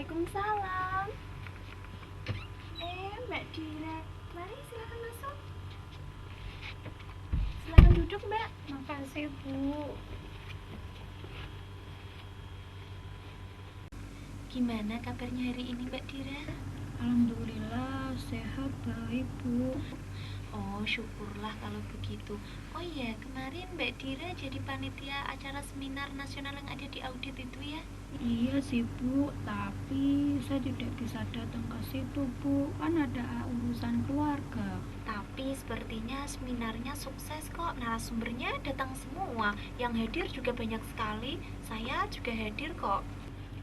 Waalaikumsalam. Mbak Dira, mari silakan masuk. Silakan duduk, Mbak. Makasih, Bu. Gimana kabarnya hari ini, Mbak Dira? Alhamdulillah sehat, baik, Bu. Oh, syukurlah kalau begitu. Oh iya, kemarin Mbak Dira jadi panitia acara seminar nasional yang ada di audit itu ya? Iya sih, Bu, tapi saya tidak bisa datang ke situ, Bu. Kan ada urusan keluarga. Tapi sepertinya seminarnya sukses kok. Narasumbernya datang semua. Yang hadir juga banyak sekali. Saya juga hadir kok.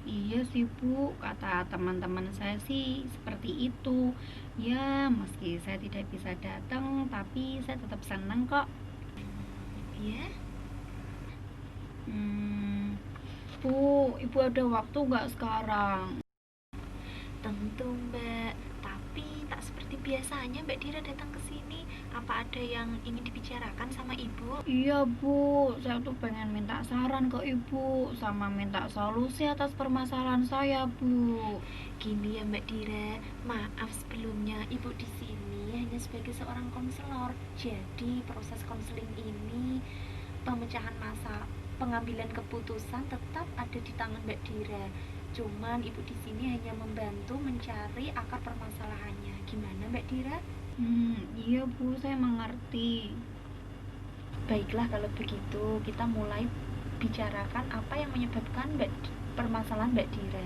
Iya sih, Bu, kata teman-teman saya sih seperti itu. Ya, meski saya tidak bisa datang, tapi saya tetap senang kok. Ya? Bu, Ibu ada waktu nggak sekarang? Tentu, Mbak. Tapi tak seperti biasanya Mbak Dira datang ke sini. Apa ada yang ingin dibicarakan sama Ibu? Iya, Bu, saya tuh pengen minta saran ke Ibu sama minta solusi atas permasalahan saya, Bu. Gini ya Mbak Dira, maaf sebelumnya Ibu di sini hanya sebagai seorang konselor. Jadi proses konseling ini, pemecahan masalah, pengambilan keputusan tetap ada di tangan Mbak Dira. Cuman Ibu di sini hanya membantu mencari akar permasalahannya. Gimana Mbak Dira? Iya, Bu, saya mengerti. Baiklah kalau begitu, kita mulai bicarakan apa yang menyebabkan permasalahan Mbak Dira.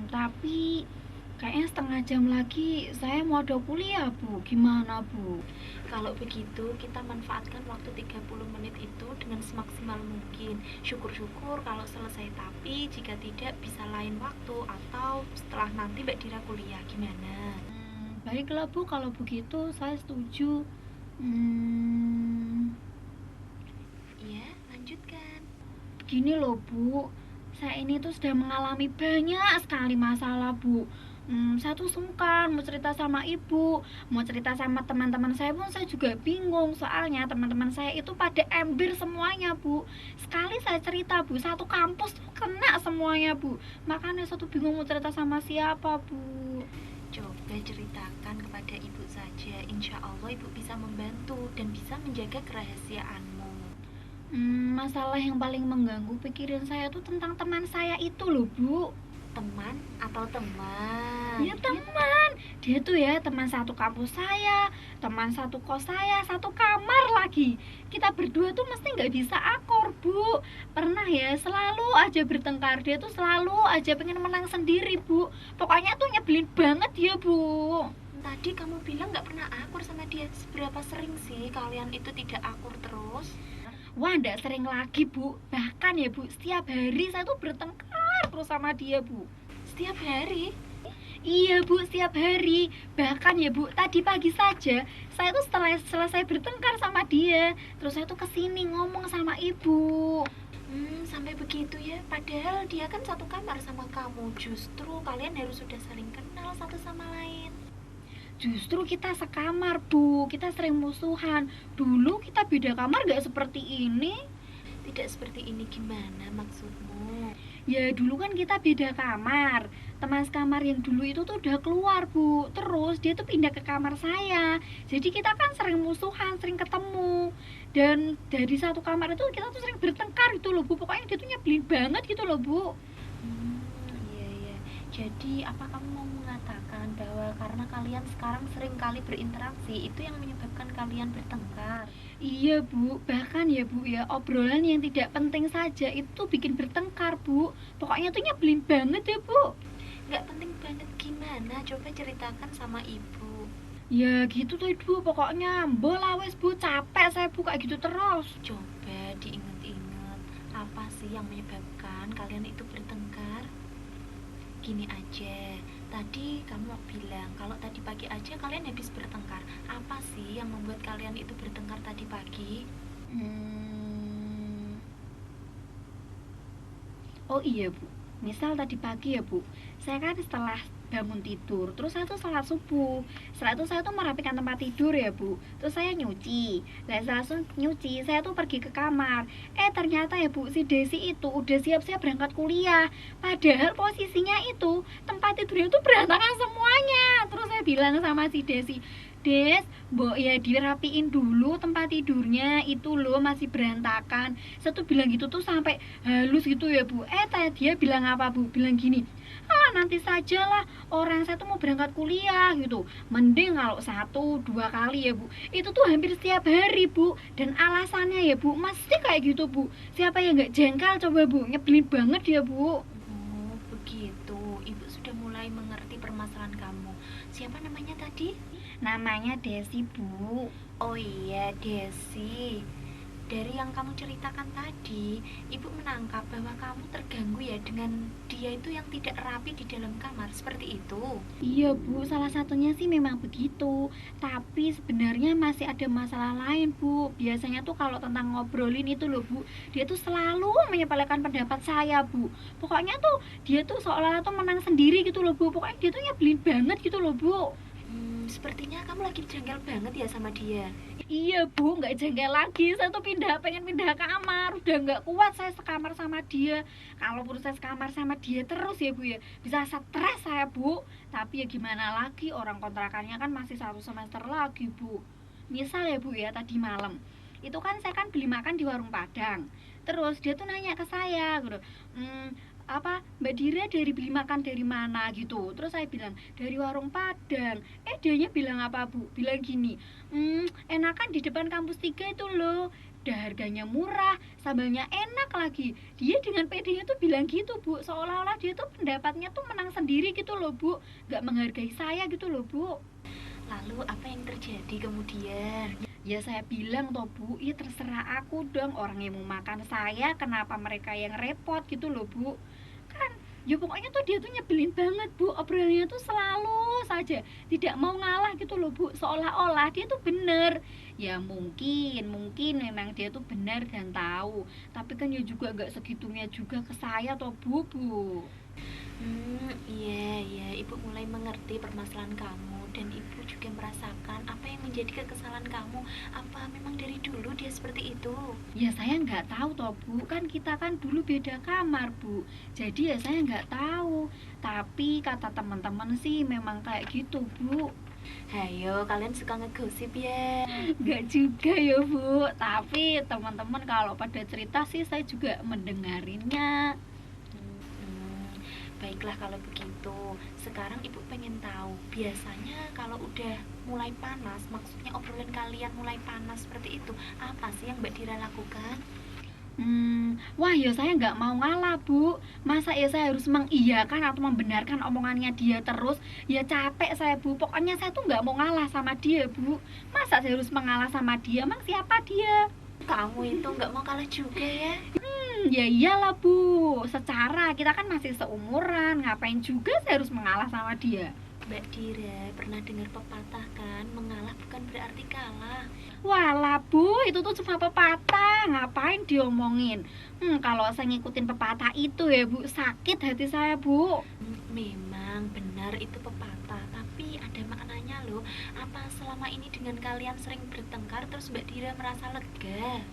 Tapi kayaknya setengah jam lagi saya mau ada kuliah, Bu. Gimana, Bu? Kalau begitu, kita manfaatkan waktu 30 menit itu dengan semaksimal mungkin. Syukur-syukur kalau selesai, tapi jika tidak bisa lain waktu atau setelah nanti Mbak Dira kuliah. Gimana? Baiklah, Bu, kalau begitu saya setuju. Iya, lanjutkan. Begini loh, Bu. Saya ini tuh sudah mengalami banyak sekali masalah, Bu. Saya tuh sungkan mau cerita sama ibu, mau cerita sama teman-teman saya pun saya juga bingung. Soalnya teman-teman saya itu pada ember semuanya, Bu. Sekali saya cerita, Bu, satu kampus tuh kena semuanya, Bu. Makanya saya tuh bingung mau cerita sama siapa, Bu. Coba ceritakan kepada ibu saja. Insya Allah ibu bisa membantu dan bisa menjaga kerahasiaanmu. Masalah yang paling mengganggu pikiran saya tuh tentang teman saya itu loh, Bu. Teman atau teman? Ya teman, dia tuh ya teman satu kampus saya, teman satu kos saya, satu kamar lagi. Kita berdua tuh mesti nggak bisa akur, Bu. Pernah ya, selalu aja bertengkar. Dia tuh selalu aja pengen menang sendiri, Bu. Pokoknya tuh nyebelin banget dia, Bu. Tadi kamu bilang nggak pernah akur sama dia. Seberapa sering sih kalian itu tidak akur terus? Wah, nggak sering lagi, Bu. Bahkan ya, Bu, setiap hari saya tuh bertengkar terus sama dia, Bu. Setiap hari? Iya, Bu, setiap hari. Bahkan ya, Bu, tadi pagi saja saya tuh setelah selesai bertengkar sama dia, terus saya tuh kesini ngomong sama ibu. Sampai begitu ya. Padahal dia kan satu kamar sama kamu. Justru kalian harus sudah saling kenal satu sama lain. Justru kita sekamar, Bu. Kita sering musuhan. Dulu kita beda kamar gak seperti ini. Tidak seperti ini gimana maksudmu? Ya dulu kan kita beda kamar. Teman sekamar yang dulu itu tuh udah keluar, Bu. Terus dia tuh pindah ke kamar saya. Jadi kita kan sering musuhan, sering ketemu. Dan dari satu kamar itu kita tuh sering bertengkar gitu loh, Bu. Pokoknya dia tuh nyebelin banget gitu loh, Bu. Iya iya. Jadi apa kamu mau mengatakan bahwa karena kalian sekarang sering kali berinteraksi itu yang menyebabkan kalian bertengkar? Iya, Bu. Bahkan ya, Bu, ya obrolan yang tidak penting saja itu bikin bertengkar, Bu. Pokoknya tuh nyebelin banget ya, Bu. Nggak penting banget gimana? Coba ceritakan sama ibu. Ya gitu tuh, Ibu. Pokoknya bola wes, Bu. Capek saya, Bu, kayak gitu terus. Coba diingat-ingat, apa sih yang menyebabkan kalian itu bertengkar? Gini aja, tadi kamu bilang kalau tadi pagi aja kalian habis bertengkar. Apa sih yang membuat kalian itu bertengkar tadi pagi? Oh iya, Bu. Misal tadi pagi ya, Bu. Saya kan setelah bangun tidur, terus saya tuh sholat subuh. Setelah itu saya tuh merapikan tempat tidur ya Bu, terus saya nyuci. Langsung nyuci, saya tuh pergi ke kamar. Ternyata ya Bu, si Desi itu udah siap-siap berangkat kuliah. Padahal posisinya itu tempat tidurnya tuh berantakan semuanya. Terus saya bilang sama si Desi, Des, Mbok ya dirapiin dulu tempat tidurnya, itu loh masih berantakan. Saya tuh bilang gitu tuh sampai halus gitu ya Bu. Tadi dia bilang apa Bu? Bilang gini, nanti sajalah, orang saya tuh mau berangkat kuliah gitu. Mending kalau 1-2 kali ya Bu. Itu tuh hampir setiap hari Bu. Dan alasannya ya Bu, mesti kayak gitu Bu. Siapa yang gak jengkel coba Bu? Nyebelin banget ya Bu. Oh, begitu. Ibu sudah mulai mengerti permasalahan kamu. Siapa namanya tadi? Namanya Desi Bu. Oh iya, Desi. Dari yang kamu ceritakan tadi, Ibu menangkap bahwa kamu terganggu ya dengan dia itu yang tidak rapi di dalam kamar, seperti itu. Iya Bu, salah satunya sih memang begitu. Tapi sebenarnya masih ada masalah lain Bu. Biasanya tuh kalau tentang ngobrolin itu loh Bu, dia tuh selalu menyepelekan pendapat saya Bu. Pokoknya tuh dia tuh seolah-olah tuh menang sendiri gitu loh Bu. Pokoknya dia tuh nyebelin banget gitu loh Bu. Sepertinya kamu lagi jengkel banget ya sama dia. Iya Bu, nggak jengkel lagi. Saya tuh pengen pindah kamar. Udah nggak kuat saya sekamar sama dia. Kalau proses sekamar sama dia terus ya Bu ya, bisa stres saya Bu. Tapi ya gimana lagi, orang kontrakannya kan masih 1 semester lagi Bu. Misal ya Bu ya, tadi malam itu kan saya kan beli makan di warung Padang. Terus dia tuh nanya ke saya gitu, Mbak Dira dari beli makan dari mana gitu. Terus saya bilang dari warung Padang. Dianya bilang apa Bu? Bilang gini, enakan di depan kampus 3 itu loh, udah harganya murah, sambalnya enak lagi. Dia dengan pedenya tuh bilang gitu Bu, seolah-olah dia tuh pendapatnya tuh menang sendiri gitu loh Bu, gak menghargai saya gitu loh Bu. Lalu apa yang terjadi kemudian? Ya saya bilang toh Bu, ya terserah aku dong, orang yang mau makan saya, kenapa mereka yang repot gitu loh Bu. Kan ya pokoknya tuh dia tuh nyebelin banget Bu, obrolannya tuh selalu saja tidak mau ngalah gitu loh Bu, seolah-olah dia tuh bener. Ya mungkin memang dia tuh benar dan tahu, tapi kan ya juga gak segitunya juga ke saya toh Bu. Iya, Ibu mulai mengerti permasalahan kamu dan Ibu juga merasakan apa yang menjadi kekesalan kamu. Apa memang dari dulu dia seperti itu? Ya saya nggak tahu toh Bu, kan kita kan dulu beda kamar Bu, jadi ya saya nggak tahu. Tapi kata teman-teman sih memang kayak gitu Bu. Hayo, kalian suka ngegosip ya? Nggak juga ya Bu, tapi teman-teman kalau pada cerita sih saya juga mendengarinnya. Baiklah kalau begitu. Sekarang Ibu pengen tahu, biasanya kalau udah mulai panas, maksudnya obrolan kalian mulai panas seperti itu, apa sih yang Mbak Dira lakukan? Wah ya saya nggak mau ngalah Bu. Masa ya saya harus mengiyakan atau membenarkan omongannya dia terus? Ya capek saya Bu, pokoknya saya tuh nggak mau ngalah sama dia Bu. Masa saya harus mengalah sama dia, emang siapa dia? Kamu itu nggak mau kalah juga ya? Ya iyalah Bu, secara kita kan masih seumuran, ngapain juga saya harus mengalah sama dia? Mbak Dira pernah dengar pepatah kan, mengalah bukan berarti kalah. Walah Bu, itu tuh cuma pepatah, ngapain diomongin? Kalau saya ngikutin pepatah itu ya Bu, sakit hati saya Bu. Memang benar itu pepatah, tapi ada maknanya loh. Apa selama ini dengan kalian sering bertengkar terus Mbak Dira merasa lega?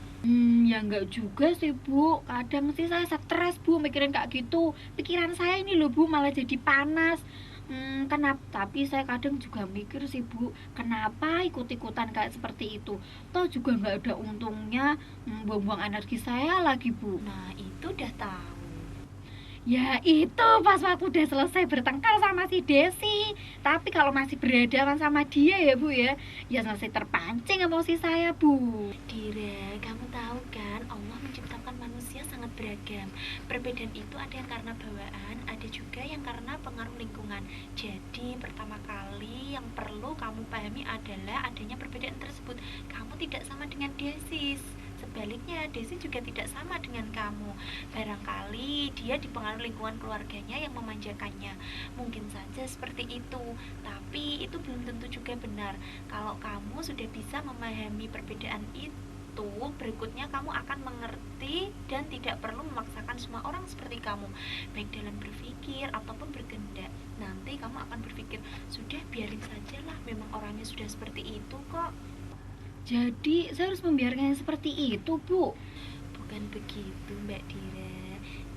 Ya enggak juga sih Bu, kadang sih saya stres Bu mikirin kayak gitu. Pikiran saya ini loh Bu malah jadi panas. Kenapa? Tapi saya kadang juga mikir sih Bu, kenapa ikut-ikutan kayak seperti itu? Toh juga nggak ada untungnya, buang-buang energi saya lagi Bu. Nah, itu udah tahu. Ya itu pas waktu udah selesai bertengkar sama si Desi. Tapi kalau masih berhadapan sama dia ya Bu ya, ya selesai terpancing emosi saya Bu. Dira, kamu tahu kan Allah menciptakan manusia sangat beragam. Perbedaan itu ada yang karena bawaan, ada juga yang karena pengaruh lingkungan. Jadi pertama kali yang perlu kamu pahami adalah adanya perbedaan tersebut. Kamu tidak sama dengan Desi. Sebaliknya, Desi juga tidak sama dengan kamu. Barangkali dia dipengaruhi lingkungan keluarganya yang memanjakannya. Mungkin saja seperti itu, tapi itu belum tentu juga benar. Kalau kamu sudah bisa memahami perbedaan itu, itu, berikutnya kamu akan mengerti dan tidak perlu memaksakan semua orang seperti kamu, baik dalam berpikir ataupun berkehendak. Nanti kamu akan berpikir, sudah biarin saja lah, memang orangnya sudah seperti itu kok. Jadi saya harus membiarkannya seperti itu, Bu? Bukan begitu, Mbak Dira.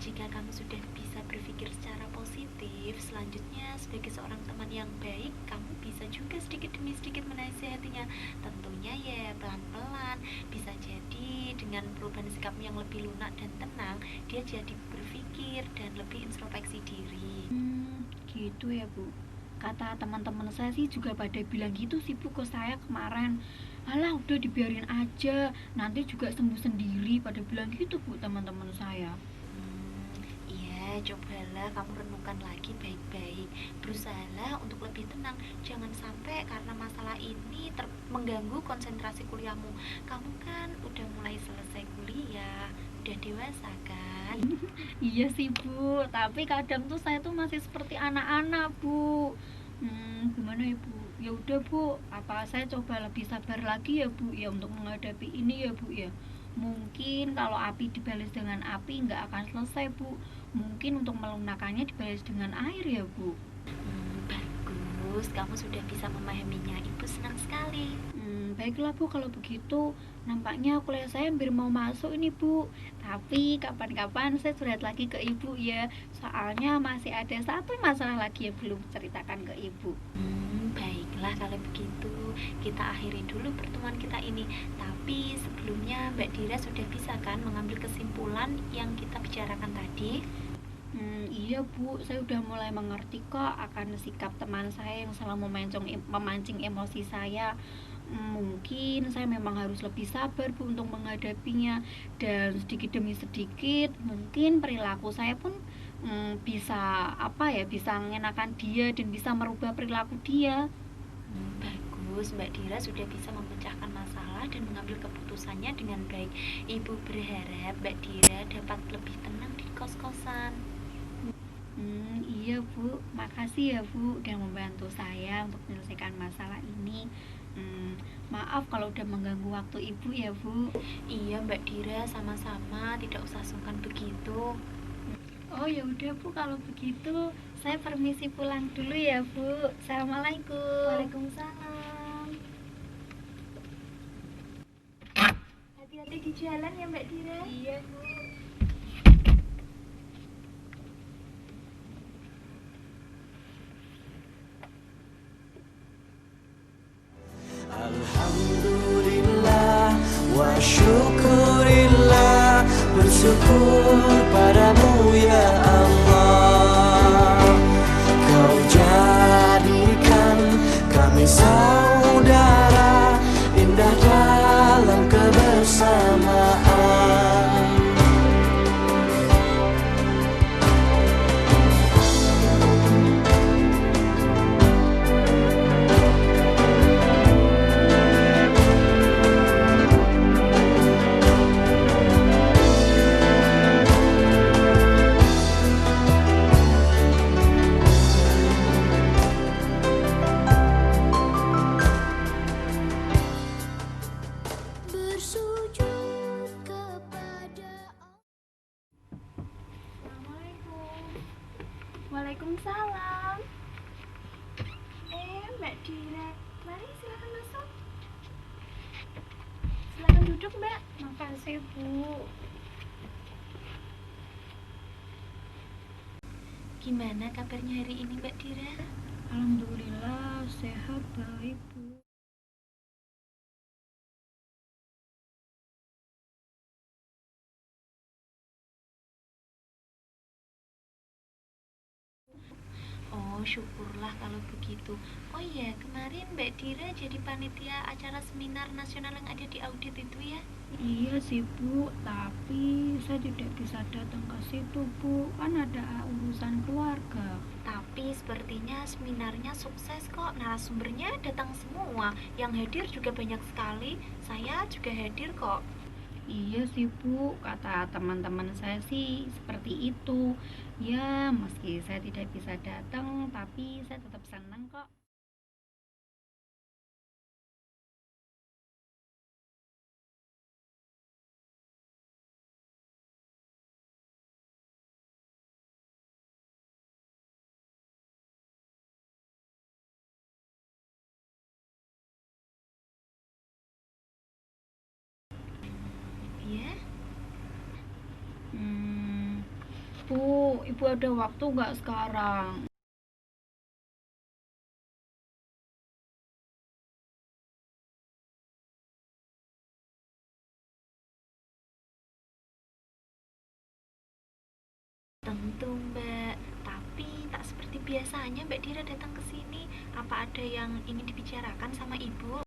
Jika kamu sudah bisa berpikir secara positif, selanjutnya sebagai seorang teman yang baik, kamu bisa juga sedikit demi sedikit menasihatinya. Tentunya ya pelan-pelan. Bisa jadi dengan perubahan sikapmu yang lebih lunak dan tenang, dia jadi berpikir dan lebih introspeksi diri. Gitu ya, Bu. Kata teman-teman saya sih juga pada bilang gitu sih, Bu, ke saya kemarin. Alah, udah dibiarin aja, nanti juga sembuh sendiri. Pada bilang gitu, Bu, teman-teman saya. Iya, cobalah kamu renungkan lagi baik-baik. Berusahalah untuk lebih tenang. Jangan sampai karena masalah ini mengganggu konsentrasi kuliahmu. Kamu kan udah mulai selesai kuliah, udah dewasa kan? Iya sih, Bu, tapi kadang tuh saya tuh masih seperti anak-anak, Bu. Gimana ya, Bu? Ya udah, Bu, apa saya coba lebih sabar lagi ya, Bu, ya untuk menghadapi ini ya, Bu, ya. Mungkin kalau api dibalas dengan api nggak akan selesai, Bu. Mungkin untuk melunakkannya dibalas dengan air ya, Bu. Bagus, kamu sudah bisa memahaminya. Ibu senang sekali. Baiklah, Bu, kalau begitu nampaknya kuliah saya hampir mau masuk ini, Bu. Tapi kapan-kapan saya curhat lagi ke Ibu ya. Soalnya masih ada satu masalah lagi yang belum ceritakan ke Ibu. Baiklah kalau begitu, kita akhiri dulu pertemuan kita ini. Tapi sebelumnya Mbak Dira sudah bisa kan mengambil kesimpulan yang kita bicarakan tadi? Iya, Bu, saya udah mulai mengerti kok akan sikap teman saya yang selalu memancing emosi saya. Mungkin saya memang harus lebih sabar, Bu, untuk menghadapinya. Dan sedikit demi sedikit mungkin perilaku saya pun bisa bisa mengenakan dia dan bisa merubah perilaku dia. Bagus, Mbak Dira sudah bisa memecahkan masalah dan mengambil keputusannya dengan baik. Ibu berharap Mbak Dira dapat lebih tenang di kos-kosan. Iya, Bu, makasih ya, Bu, udah membantu saya untuk menyelesaikan masalah ini. Maaf kalau udah mengganggu waktu Ibu ya, Bu. Iya, Mbak Dira, sama-sama, tidak usah sungkan begitu. Oh ya udah, Bu, kalau begitu saya permisi pulang dulu ya, Bu. Assalamualaikum. Waalaikumsalam. Hati-hati di jalan ya, Mbak Dira. Iya, Bu. Alhamdulillah wa syukurillah, bersyukur padamu ya Allah. Kau jadikan kami saudara, indah dalam kebersamaan. Bersujud kepada Assalamualaikum. Waalaikumsalam. Mbak Dira, mari silakan masuk. Silakan duduk, Mbak. Makasih, Bu. Gimana kabarnya hari ini, Mbak Dira? Alhamdulillah sehat, baik, Bu. Oh, syukurlah kalau begitu. Oh iya, kemarin Mbak Dira jadi panitia acara seminar nasional yang ada di audit itu ya? Iya sih, Bu, tapi saya tidak bisa datang ke situ, Bu. Kan ada urusan keluarga. Tapi sepertinya seminarnya sukses kok. Narasumbernya datang semua. Yang hadir juga banyak sekali. Saya juga hadir kok. Iya sih, Bu, kata teman-teman saya sih seperti itu. Ya, meski saya tidak bisa datang, tapi saya tetap senang kok. Bu, Ibu ada waktu nggak sekarang? Tentu, Mbak. Tapi tak seperti biasanya Mbak Dira datang ke sini. Apa ada yang ingin dibicarakan sama Ibu?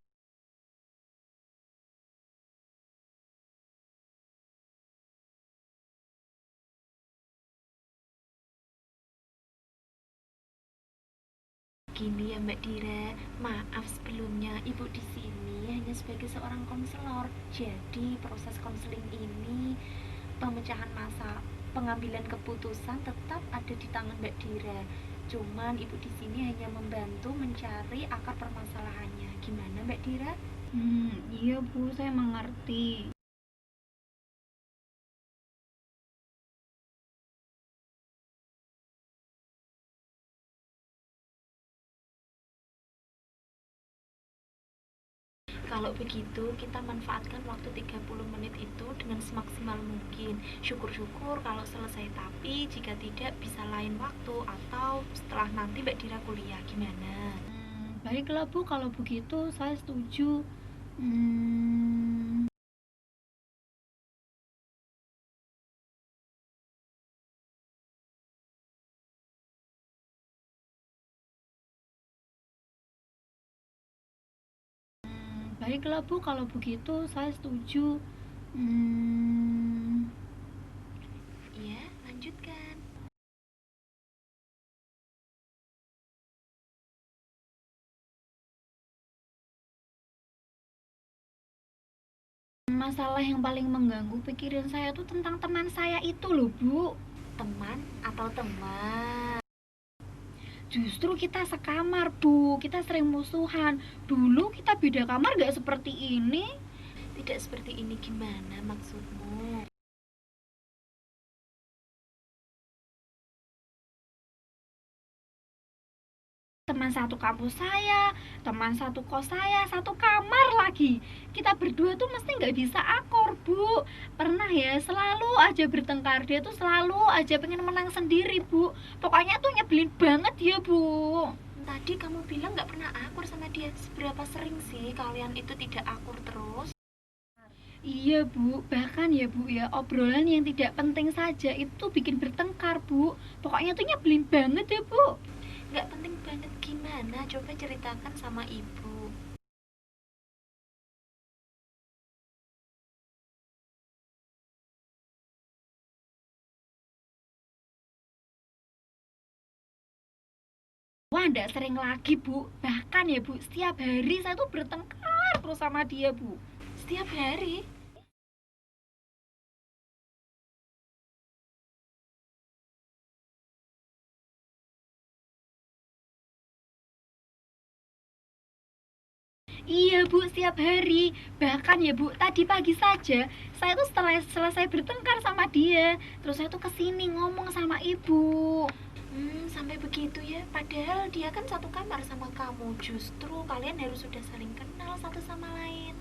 Gini ya Mbak Dira, maaf sebelumnya Ibu di sini hanya sebagai seorang konselor. Jadi proses konseling ini, pemecahan masalah, pengambilan keputusan tetap ada di tangan Mbak Dira. Cuman Ibu di sini hanya membantu mencari akar permasalahannya. Gimana Mbak Dira? Iya Bu, saya mengerti. Kalau begitu, kita manfaatkan waktu 30 menit itu dengan semaksimal mungkin. Syukur-syukur kalau selesai, tapi jika tidak bisa lain waktu atau setelah nanti Mbak Dira kuliah. Gimana? Baiklah Bu, kalau begitu saya setuju. Hmm, Baiklah Bu, kalau begitu saya setuju. Hmm, Iya, lanjutkan. Masalah yang paling mengganggu pikiran saya tuh tentang teman saya itu loh Bu. Teman atau teman? Justru kita sekamar Bu, kita sering musuhan. Dulu kita beda kamar gak seperti ini. Tidak seperti ini, gimana maksudmu? Teman satu kampus saya, teman satu kos saya, satu kamar lagi. Kita berdua tuh mesti nggak bisa akur, Bu. Pernah ya, selalu aja bertengkar. Dia tuh selalu aja pengen menang sendiri, Bu. Pokoknya tuh nyebelin banget ya, Bu. Tadi kamu bilang nggak pernah akur sama dia. Seberapa sering sih kalian itu tidak akur terus? Iya, Bu. Bahkan ya, Bu, ya, obrolan yang tidak penting saja itu bikin bertengkar, Bu. Pokoknya tuh nyebelin banget ya, Bu. Nggak penting banget gimana? Coba ceritakan sama ibu. Wah, ndak sering lagi, Bu. Bahkan ya, Bu, setiap hari saya tuh bertengkar terus sama dia, Bu. Setiap hari? Iya, Bu, setiap hari. Bahkan ya, Bu, tadi pagi saja saya tuh setelah selesai bertengkar sama dia, terus saya tuh kesini ngomong sama Ibu. Sampai begitu ya. Padahal dia kan satu kamar sama kamu. Justru kalian harus sudah saling kenal satu sama lain.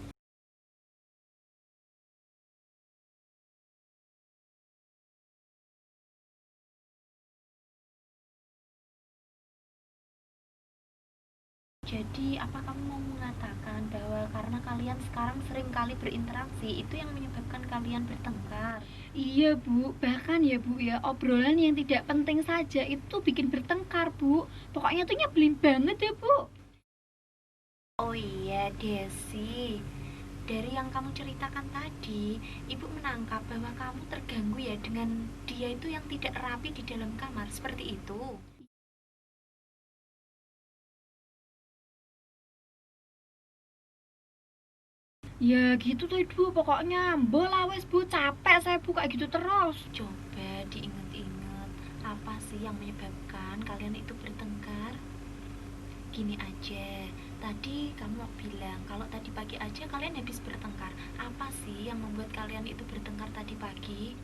Jadi, apa kamu mau mengatakan bahwa karena kalian sekarang sering kali berinteraksi, itu yang menyebabkan kalian bertengkar? Iya, Bu. Bahkan ya, Bu, ya, obrolan yang tidak penting saja itu bikin bertengkar, Bu. Pokoknya tuh nyebelin banget ya, Bu. Oh iya, Desi. Dari yang kamu ceritakan tadi, Ibu menangkap bahwa kamu terganggu ya dengan dia itu yang tidak rapi di dalam kamar, seperti itu. Ya gitu tuh, Ibu. Pokoknya bola wes, Bu. Capek saya buka gitu terus. Coba diingat-ingat, apa sih yang menyebabkan kalian itu bertengkar? Gini aja, tadi kamu bilang kalau tadi pagi aja kalian habis bertengkar. Apa sih yang membuat kalian itu bertengkar tadi pagi?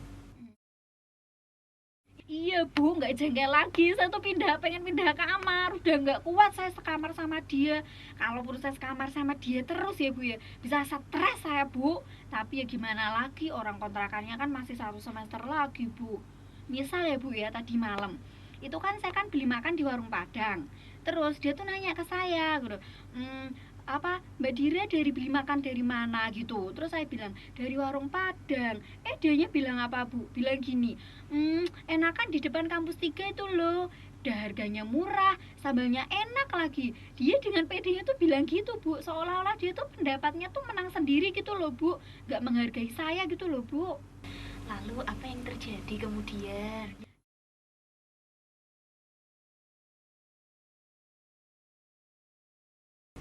Iya, Bu, nggak jengkel lagi. Saya tuh pengen pindah kamar. Udah nggak kuat saya sekamar sama dia. Kalau proses kamar sama dia terus ya, Bu, ya, bisa stres saya, Bu. Tapi ya gimana lagi, orang kontrakannya kan masih 1 semester lagi, Bu. Misal ya Bu ya, tadi malam itu kan saya kan beli makan di warung Padang. Terus dia tuh nanya ke saya gitu, apa Mbak Dira dari beli makan dari mana gitu. Terus saya bilang dari warung Padang. Dianya bilang apa Bu? Bilang gini, enakan di depan kampus 3 itu loh. Udah harganya murah, sambalnya enak lagi. Dia dengan pedenya tuh bilang gitu Bu, seolah-olah dia tuh pendapatnya tuh menang sendiri gitu loh Bu, gak menghargai saya gitu loh Bu. Lalu apa yang terjadi kemudian?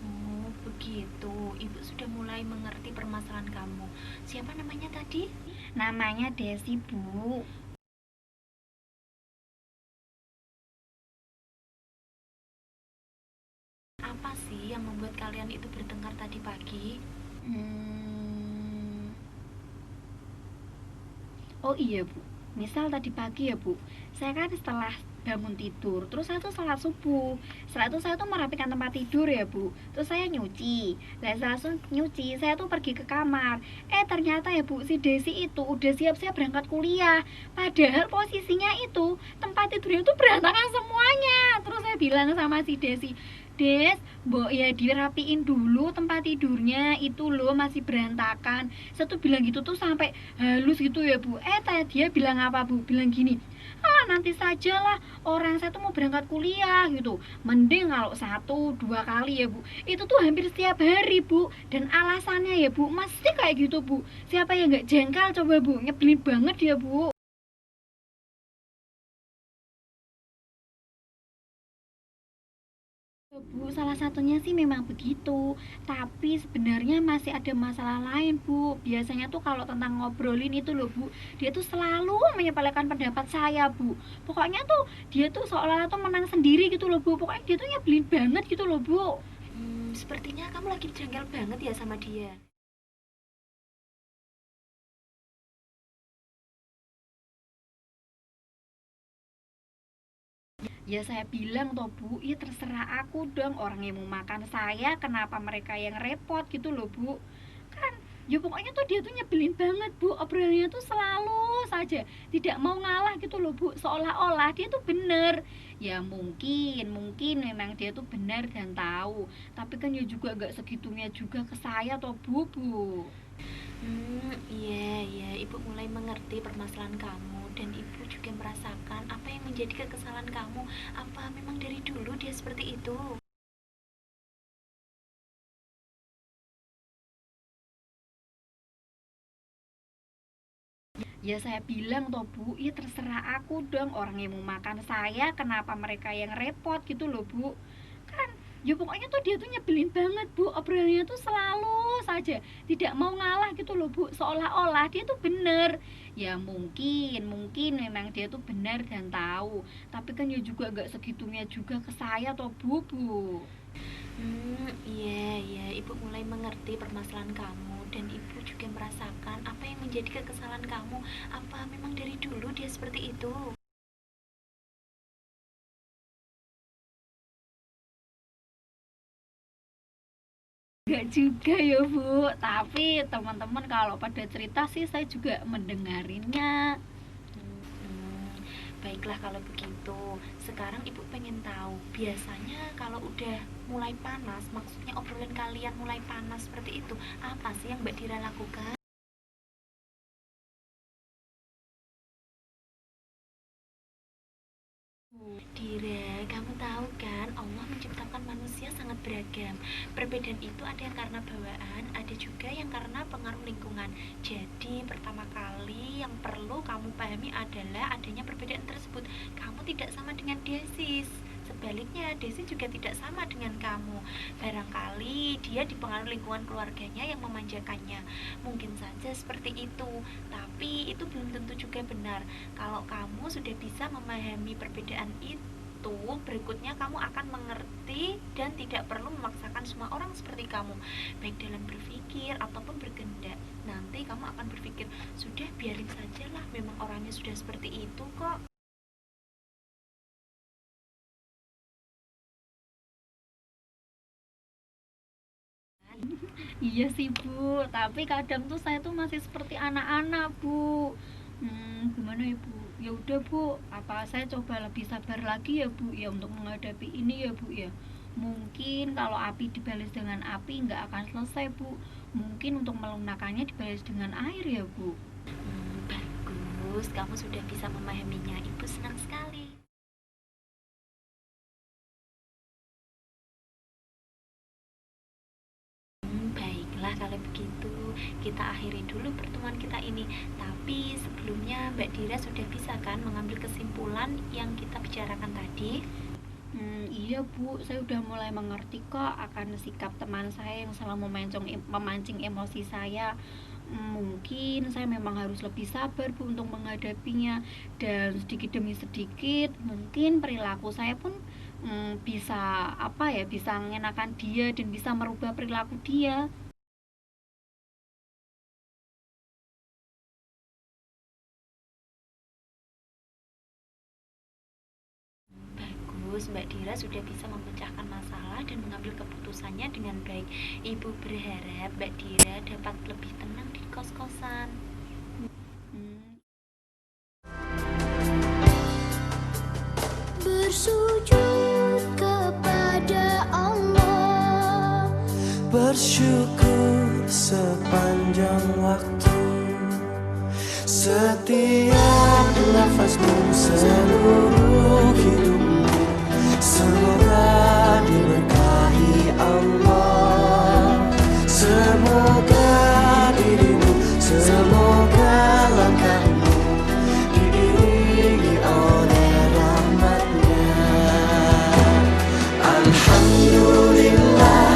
Oh, begitu. Ibu sudah mulai mengerti permasalahan kamu. Siapa namanya tadi? Namanya Desi Bu. Apa sih yang membuat kalian itu bertengkar tadi pagi? Hmm, Oh iya Bu, misal tadi pagi ya Bu, saya kan setelah bangun tidur, terus saya tuh sholat subuh. Setelah itu saya tuh merapikan tempat tidur ya Bu, terus saya nyuci. Nah langsung nyuci, saya tuh pergi ke kamar. Ternyata ya Bu, si Desi itu udah siap-siap berangkat kuliah. Padahal posisinya itu tempat tidurnya tuh berantakan semuanya. Terus saya bilang sama si Desi, Des, Mbok ya dirapiin dulu tempat tidurnya, itu loh masih berantakan. Saya tuh bilang gitu tuh sampai halus gitu ya Bu. Dia bilang apa Bu? Bilang gini, nanti sajalah, orang saya tuh mau berangkat kuliah gitu. Mending kalau 1-2 kali ya Bu. Itu tuh hampir setiap hari Bu. Dan alasannya ya Bu, mesti kayak gitu Bu. Siapa yang gak jengkal coba Bu? Nyebelin banget ya Bu. Bu, salah satunya sih memang begitu. Tapi sebenarnya masih ada masalah lain, Bu. Biasanya tuh kalau tentang ngobrolin itu loh, Bu, dia tuh selalu menyepelekan pendapat saya, Bu. Pokoknya tuh dia tuh seolah-olah tuh menang sendiri gitu loh, Bu. Pokoknya dia tuh nyebelin banget gitu loh, Bu. Sepertinya kamu lagi jengkel banget ya sama dia. Ya saya bilang toh Bu, ya terserah aku dong, orang yang mau makan saya, kenapa mereka yang repot gitu loh Bu. Kan ya pokoknya tuh dia tuh nyebelin banget Bu, obrolannya tuh selalu saja tidak mau ngalah gitu loh Bu, seolah-olah dia tuh bener. Ya mungkin memang dia tuh benar dan tahu, tapi kan ya juga gak segitunya juga ke saya toh Bu. Iya, iya, Ibu mulai mengerti permasalahan kamu dan Ibu juga merasakan apa yang menjadi kekesalan kamu. Apa memang dari dulu dia seperti itu? Ya saya bilang toh Bu, ya terserah aku dong, orang yang mau makan saya, kenapa mereka yang repot gitu loh Bu. Kan ya pokoknya tuh dia tuh nyebelin banget Bu, obrolannya tuh selalu saja tidak mau ngalah gitu loh Bu, seolah-olah dia tuh bener. Ya mungkin memang dia tuh benar dan tahu, tapi kan ya juga gak segitunya juga ke saya toh Bu. Iya, iya, Ibu mulai mengerti permasalahan kamu dan Ibu juga merasakan apa yang menjadi kekesalan kamu. Apa memang dari dulu dia seperti itu? Gak juga ya Bu, tapi teman-teman kalau pada cerita sih saya juga mendengarinnya. Hmm, baiklah kalau begitu. Sekarang Ibu pengen tahu, biasanya kalau udah mulai panas, maksudnya obrolan kalian mulai panas seperti itu, apa sih yang Mbak Dira lakukan? Dira, kamu tahu kan Allah menciptakan manusia sangat beragam. Perbedaan itu ada yang karena bawaan, ada juga yang karena pengaruh lingkungan. Jadi pertama kali yang perlu kamu pahami adalah adanya perbedaan tersebut. Kamu tidak sama dengan Desis. Sebaliknya, Desi juga tidak sama dengan kamu. Barangkali dia dipengaruhi lingkungan keluarganya yang memanjakannya. Mungkin saja seperti itu, tapi itu belum tentu juga benar. Kalau kamu sudah bisa memahami perbedaan itu, berikutnya kamu akan mengerti dan tidak perlu memaksakan semua orang seperti kamu, baik dalam berpikir ataupun berkehendak. Nanti kamu akan berpikir, sudah biarin sajalah, memang orangnya sudah seperti itu kok. Iya sih Bu, tapi kadang tuh saya tuh masih seperti anak-anak Bu. Gimana ya Bu? Ya udah Bu, apa saya coba lebih sabar lagi ya Bu ya untuk menghadapi ini ya Bu ya. Mungkin kalau api dibalas dengan api nggak akan selesai Bu. Mungkin untuk melunakannya dibalas dengan air ya Bu. Bagus, kamu sudah bisa memahaminya. Ibu senang sekali. Baiklah kalau begitu kita akhiri dulu pertemuan kita ini. Tapi sebelumnya Mbak Dira sudah bisa kan mengambil kesimpulan yang kita bicarakan tadi? Iya Bu, saya udah mulai mengerti kok akan sikap teman saya yang selalu memancing emosi saya. Mungkin saya memang harus lebih sabar Bu untuk menghadapinya, dan sedikit demi sedikit mungkin perilaku saya pun bisa apa ya, bisa mengenakan dia dan bisa merubah perilaku dia. Bagus, Mbak Dira sudah bisa memecahkan masalah dan mengambil keputusannya dengan baik. Ibu berharap Mbak Dira dapat lebih tenang di kos-kosan. Hmm, Bersujud kepada Allah, bersyukur sepanjang waktu, setiap nafasmu, seluruh hidupmu, semoga diberkahi Allah. Semoga dirimu, semoga langkahmu diiringi oleh rahmatnya. Alhamdulillah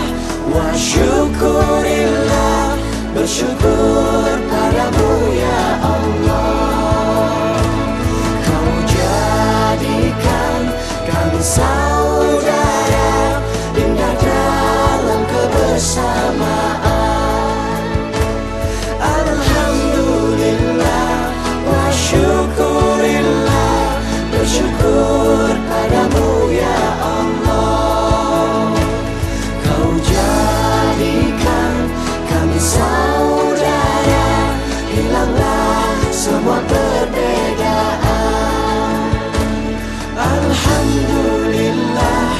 wa syukurillah, bersyukur padamu ya Allah. Kau jadikan kami saudara, indah dalam kebersamaan. Alhamdulillah wa syukurillah, bersyukur padamu ya Allah. Kau jadikan kami saudara, hilanglah semua perbedaan. Alhamdulillah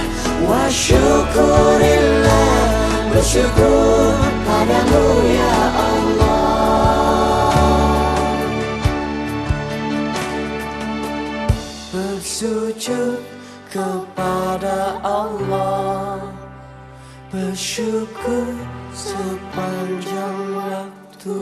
wa syukurillah, bersyukur padamu ya Allah. Bersujud kepada Allah, bersyukur sepanjang waktu.